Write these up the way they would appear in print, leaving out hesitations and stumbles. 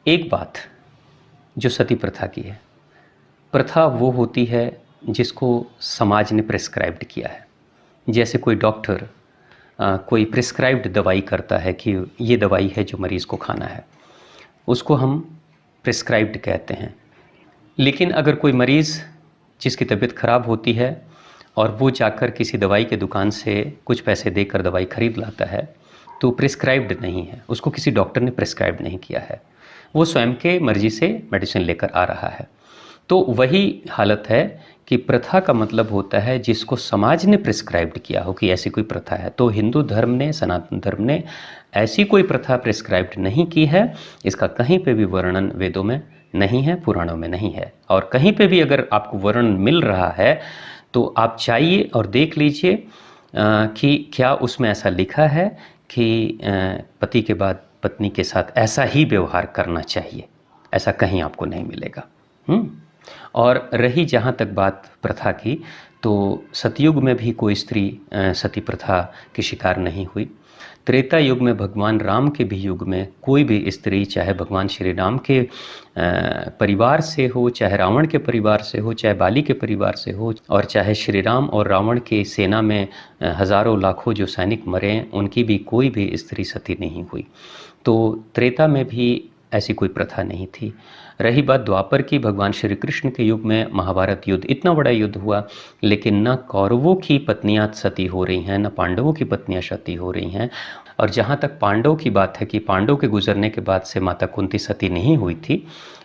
एक बात जो सती प्रथा की है, प्रथा वो होती है जिसको समाज ने प्रिस्क्राइब्ड किया है। जैसे कोई डॉक्टर कोई प्रिस्क्राइब्ड दवाई करता है कि ये दवाई है जो मरीज़ को खाना है, उसको हम प्रिस्क्राइब्ड कहते हैं। लेकिन अगर कोई मरीज़ जिसकी तबीयत ख़राब होती है और वो जाकर किसी दवाई के दुकान से कुछ पैसे देकर दवाई ख़रीद लाता है, तो प्रिस्क्राइब्ड नहीं है, उसको किसी डॉक्टर ने प्रिस्क्राइब नहीं किया है, वो स्वयं के मर्जी से मेडिसिन लेकर आ रहा है। तो वही हालत है कि प्रथा का मतलब होता है जिसको समाज ने प्रिस्क्राइब्ड किया हो कि ऐसी कोई प्रथा है। तो हिंदू धर्म ने, सनातन धर्म ने ऐसी कोई प्रथा प्रिस्क्राइब्ड नहीं की है। इसका कहीं पे भी वर्णन वेदों में नहीं है, पुराणों में नहीं है। और कहीं पे भी अगर आपको वर्णन मिल रहा है तो आप चाहिए और देख लीजिए कि क्या उसमें ऐसा लिखा है कि पति के बाद पत्नी के साथ ऐसा ही व्यवहार करना चाहिए। ऐसा कहीं आपको नहीं मिलेगा। और रही जहाँ तक बात प्रथा की, तो सतयुग में भी कोई स्त्री सती प्रथा की शिकार नहीं हुई। त्रेता युग में, भगवान राम के भी युग में, कोई भी स्त्री, चाहे भगवान श्री राम के परिवार से हो, चाहे रावण के परिवार से हो, चाहे बाली के परिवार से हो, और चाहे श्री राम और रावण की सेना में हज़ारों लाखों जो सैनिक मरे, उनकी भी कोई भी स्त्री सती नहीं हुई। तो त्रेता में भी ऐसी कोई प्रथा नहीं थी। रही बात द्वापर की, भगवान श्री कृष्ण के युग में महाभारत युद्ध, इतना बड़ा युद्ध हुआ, लेकिन न कौरवों की पत्नियां सती हो रही हैं, न पांडवों की पत्नियां सती हो रही हैं। और जहाँ तक पांडव की बात है कि पांडव के गुजरने के बाद से माता कुंती सती नहीं हुई थी।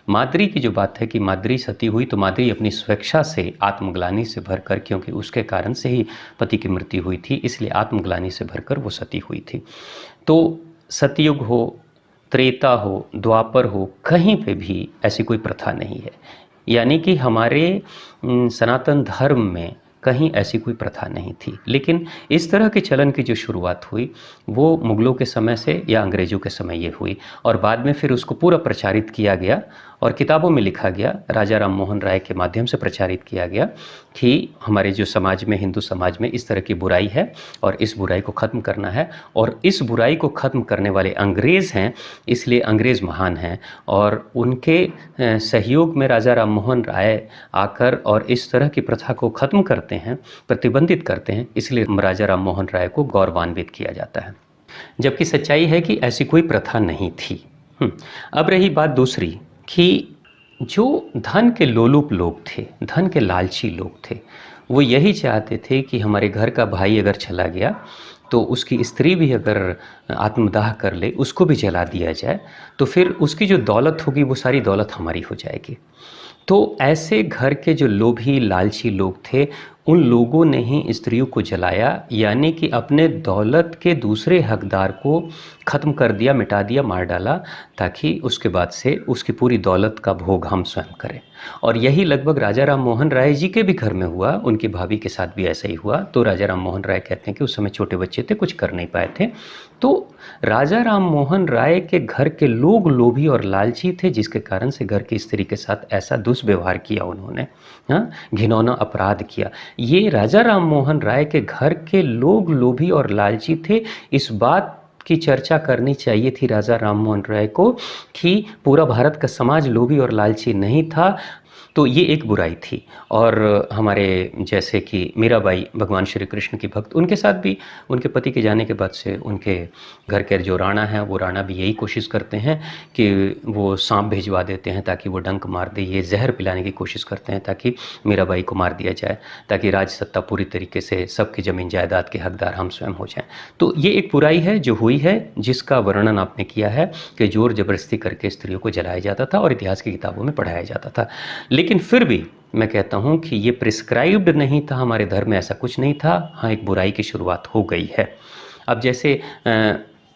माद्री की जो बात है कि माद्री सती हुई, तो माद्री अपनी स्वेच्छा से, आत्मग्लानि से भरकर, क्योंकि उसके कारण से ही पति की मृत्यु हुई थी, इसलिए आत्मग्लानि से भरकर वो सती हुई थी। तो सतयुग हो, त्रेता हो, द्वापर हो, कहीं पे भी ऐसी कोई प्रथा नहीं है। यानी कि हमारे सनातन धर्म में कहीं ऐसी कोई प्रथा नहीं थी। लेकिन इस तरह के चलन की जो शुरुआत हुई वो मुग़लों के समय से या अंग्रेज़ों के समय ये हुई, और बाद में फिर उसको पूरा प्रचारित किया गया और किताबों में लिखा गया, राजा राम मोहन राय के माध्यम से प्रचारित किया गया कि हमारे जो समाज में, हिंदू समाज में इस तरह की बुराई है और इस बुराई को ख़त्म करना है। और इस बुराई को ख़त्म करने वाले अंग्रेज़ हैं, इसलिए अंग्रेज़ महान हैं। और उनके सहयोग में राजा राम मोहन राय आकर और इस तरह की प्रथा को ख़त्म करते हैं, प्रतिबंधित करते हैं, इसलिए राजा राम मोहन राय को गौरवान्वित किया जाता है। जबकि सच्चाई है कि ऐसी कोई प्रथा नहीं थी। अब रही बात दूसरी कि जो धन के लोलुप लोग थे, धन के लालची लोग थे, वो यही चाहते थे कि हमारे घर का भाई अगर चला गया तो उसकी स्त्री भी अगर आत्मदाह कर ले, उसको भी जला दिया जाए, तो फिर उसकी जो दौलत होगी वो सारी दौलत हमारी हो जाएगी। तो ऐसे घर के जो लोभी लालची लोग थे, उन लोगों ने ही स्त्रियों को जलाया, यानी कि अपने दौलत के दूसरे हकदार को ख़त्म कर दिया, मिटा दिया, मार डाला, ताकि उसके बाद से उसकी पूरी दौलत का भोग हम स्वयं करें। और यही लगभग राजा राम मोहन राय जी के भी घर में हुआ, उनकी भाभी के साथ भी ऐसा ही हुआ। तो राजा राम मोहन राय कहते हैं कि उस समय छोटे बच्चे थे, कुछ कर नहीं पाए थे। तो राजा राम मोहन राय के घर के लोग लोभी और लालची थे, जिसके कारण से घर की स्त्री के साथ ऐसा दुष्व्यवहार किया उन्होंने, घिनौना अपराध किया। ये राजा राम मोहन राय के घर के लोग लोभी और लालची थे। इस बात की चर्चा करनी चाहिए थी राजा राम मोहन राय को कि पूरा भारत का समाज लोभी और लालची नहीं था। तो ये एक बुराई थी। और हमारे जैसे कि मीराबाई, भगवान श्री कृष्ण की भक्त, उनके साथ भी उनके पति के जाने के बाद से उनके घर के जो राणा हैं, वो राणा भी यही कोशिश करते हैं कि वो सांप भिजवा देते हैं ताकि वो डंक मार दे, ये जहर पिलाने की कोशिश करते हैं ताकि मीराबाई को मार दिया जाए, ताकि राज सत्ता पूरी तरीके से, सबकी ज़मीन जायदाद के हकदार हम स्वयं हो जाएं। तो ये एक बुराई है जो हुई है, जिसका वर्णन आपने किया है कि जोर जबरदस्ती करके स्त्रियों को जलाया जाता था और इतिहास की किताबों में पढ़ाया जाता था। लेकिन फिर भी मैं कहता हूँ कि ये प्रिस्क्राइब्ड नहीं था, हमारे धर्म में ऐसा कुछ नहीं था। हाँ, एक बुराई की शुरुआत हो गई है। अब जैसे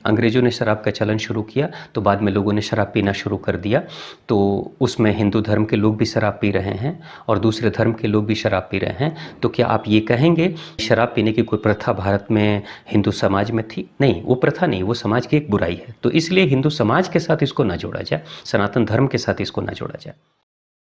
अंग्रेज़ों ने शराब का चलन शुरू किया, तो बाद में लोगों ने शराब पीना शुरू कर दिया, तो उसमें हिंदू धर्म के लोग भी शराब पी रहे हैं और दूसरे धर्म के लोग भी शराब पी रहे हैं। तो क्या आप ये कहेंगे शराब पीने की कोई प्रथा भारत में हिंदू समाज में थी? नहीं, वो प्रथा नहीं, वो समाज की एक बुराई है। तो इसलिए हिंदू समाज के साथ इसको ना जोड़ा जाए, सनातन धर्म के साथ इसको ना जोड़ा जाए।